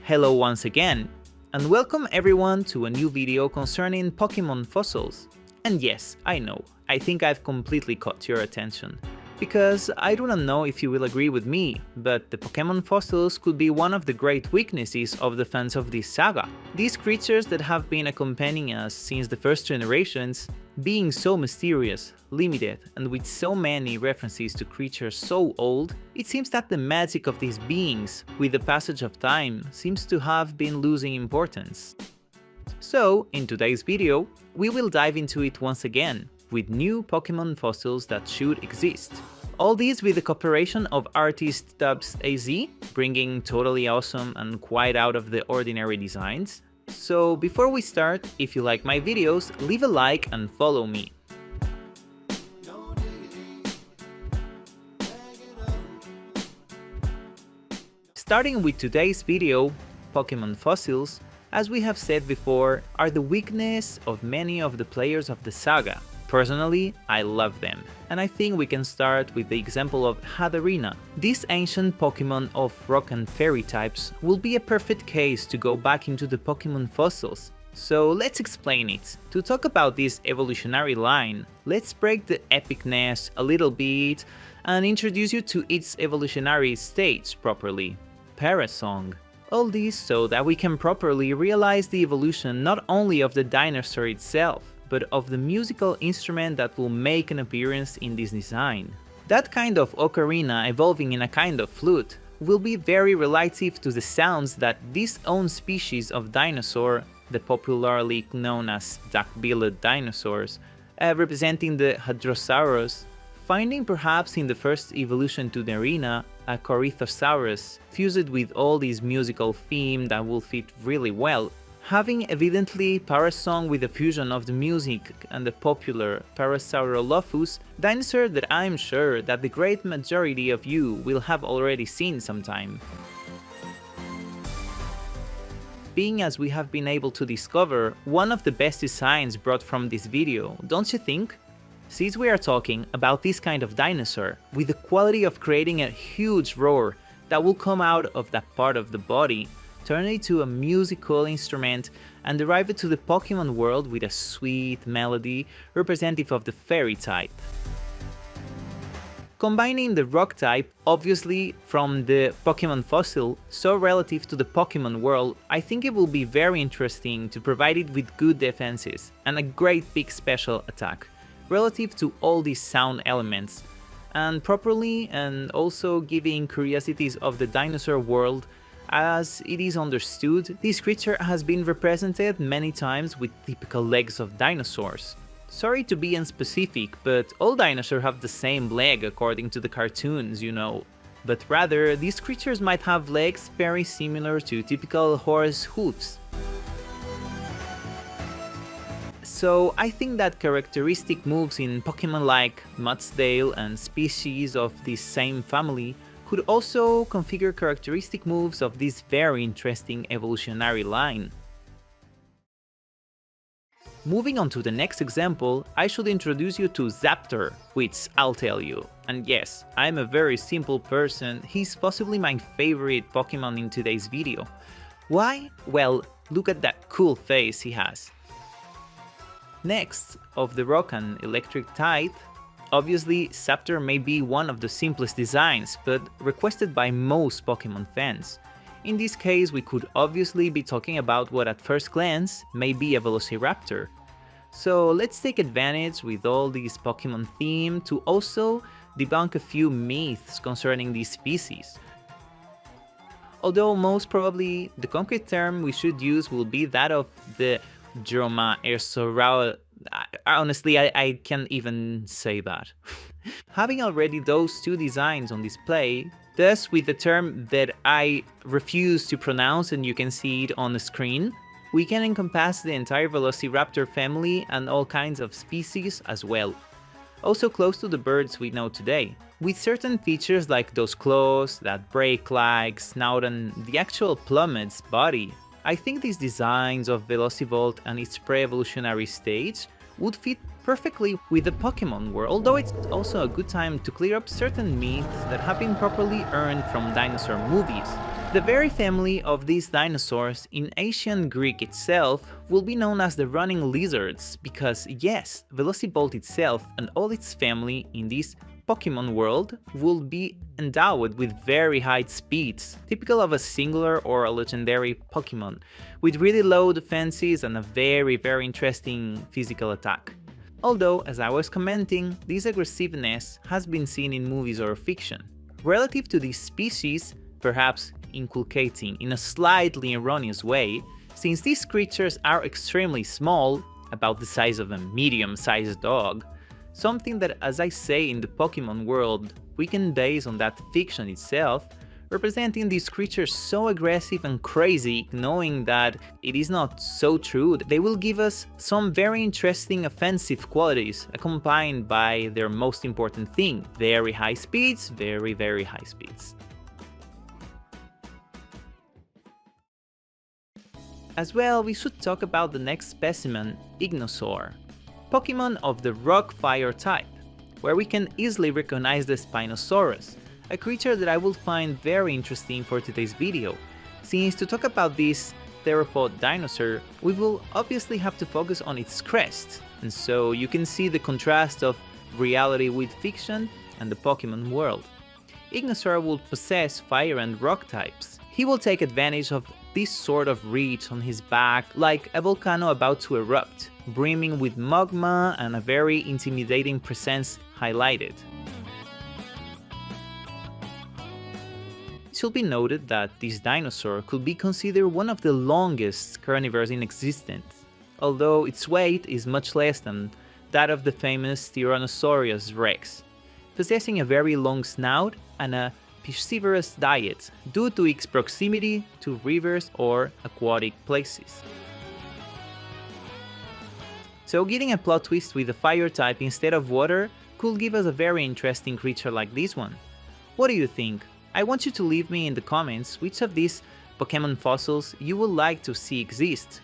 Hello once again, and welcome everyone to a new video concerning Pokemon fossils. And yes, I know, I think I've completely caught your attention. Because I do not know if you will agree with me, but the Pokemon fossils could be one of the great weaknesses of the fans of this saga. These creatures that have been accompanying us since the first generations, being so mysterious, limited, and with so many references to creatures so old, it seems that the magic of these beings, with the passage of time, seems to have been losing importance. So, in today's video, we will dive into it once again, with new Pokemon fossils that should exist. All these with the cooperation of artist Tubbs AZ, bringing totally awesome and quite out of the ordinary designs. So before we start, if you like my videos, leave a like and follow me. Starting with today's video, Pokemon fossils, as we have said before, are the weakness of many of the players of the saga. Personally, I love them, and I think we can start with the example of Hadina. This ancient Pokemon of rock and fairy types will be a perfect case to go back into the Pokemon fossils. So let's explain it. To talk about this evolutionary line, let's break the epicness a little bit and introduce you to its evolutionary stage properly. Parasong. All this so that we can properly realize the evolution not only of the dinosaur itself, but of the musical instrument that will make an appearance in this design. That kind of ocarina evolving in a kind of flute will be very relative to the sounds that this own species of dinosaur, the popularly known as duck-billed dinosaurs, representing the Hadrosaurus, finding perhaps in the first evolution to the arena a Corythosaurus fused with all this musical theme that will fit really well, having evidently Parasong with a fusion of the music and the popular Parasaurolophus, dinosaur that I'm sure that the great majority of you will have already seen sometime. Being as we have been able to discover one of the best designs brought from this video, don't you think? Since we are talking about this kind of dinosaur, with the quality of creating a huge roar that will come out of that part of the body, turn it to a musical instrument and derive it to the Pokemon world with a sweet melody representative of the fairy type. Combining the rock type, obviously from the Pokemon fossil, so relative to the Pokemon world, I think it will be very interesting to provide it with good defenses and a great big special attack, relative to all these sound elements, and properly and also giving curiosities of the dinosaur world. As it is understood, this creature has been represented many times with typical legs of dinosaurs. Sorry to be unspecific, but all dinosaurs have the same leg according to the cartoons, you know. But rather, these creatures might have legs very similar to typical horse hooves. So I think that characteristic moves in Pokemon like Mudsdale and species of this same family could also configure characteristic moves of this very interesting evolutionary line. Moving on to the next example, I should introduce you to Zaptor, which I'll tell you. And yes, I'm a very simple person, he's possibly my favorite Pokemon in today's video. Why? Well, look at that cool face he has. Next, of the rock and electric type, obviously Zaptor may be one of the simplest designs, but requested by most Pokemon fans. In this case, we could obviously be talking about what at first glance may be a Velociraptor. So let's take advantage with all this Pokemon theme to also debunk a few myths concerning this species. Although most probably the concrete term we should use will be that of the Dromaeosaurus. Honestly, I can't even say that. Having already those two designs on display, thus with the term that I refuse to pronounce and you can see it on the screen, we can encompass the entire Velociraptor family and all kinds of species as well. Also close to the birds we know today, with certain features like those claws that break like snout and the actual plummet's body. I think these designs of Velocivolt and its pre-evolutionary stage would fit perfectly with the Pokemon world, although it's also a good time to clear up certain myths that have been properly earned from dinosaur movies. The very family of these dinosaurs in ancient Greek itself will be known as the running lizards because yes, Velocibolt itself and all its family in this Pokemon world will be endowed with very high speeds, typical of a singular or a legendary Pokemon, with really low defenses and a very interesting physical attack. Although, as I was commenting, this aggressiveness has been seen in movies or fiction. Relative to these species, perhaps inculcating in a slightly erroneous way, since these creatures are extremely small, about the size of a medium-sized dog, something that, as I say, in the Pokemon world, we can base on that fiction itself, representing these creatures so aggressive and crazy, knowing that it is not so true, they will give us some very interesting offensive qualities, accompanied by their most important thing, very high speeds, very high speeds. As well, we should talk about the next specimen, Ignosaur, Pokemon of the Rock-Fire type, where we can easily recognize the Spinosaurus, a creature that I will find very interesting for today's video, since to talk about this theropod dinosaur, we will obviously have to focus on its crest, and so you can see the contrast of reality with fiction and the Pokemon world. Ignosaur will possess fire and rock types. He will take advantage of this sort of reach on his back like a volcano about to erupt, brimming with magma and a very intimidating presence highlighted. It should be noted that this dinosaur could be considered one of the longest carnivores in existence, although its weight is much less than that of the famous Tyrannosaurus rex, possessing a very long snout and a piscivorous diet due to its proximity to rivers or aquatic places. So getting a plot twist with a fire type instead of water could give us a very interesting creature like this one. What do you think? I want you to leave me in the comments which of these Pokemon fossils you would like to see exist.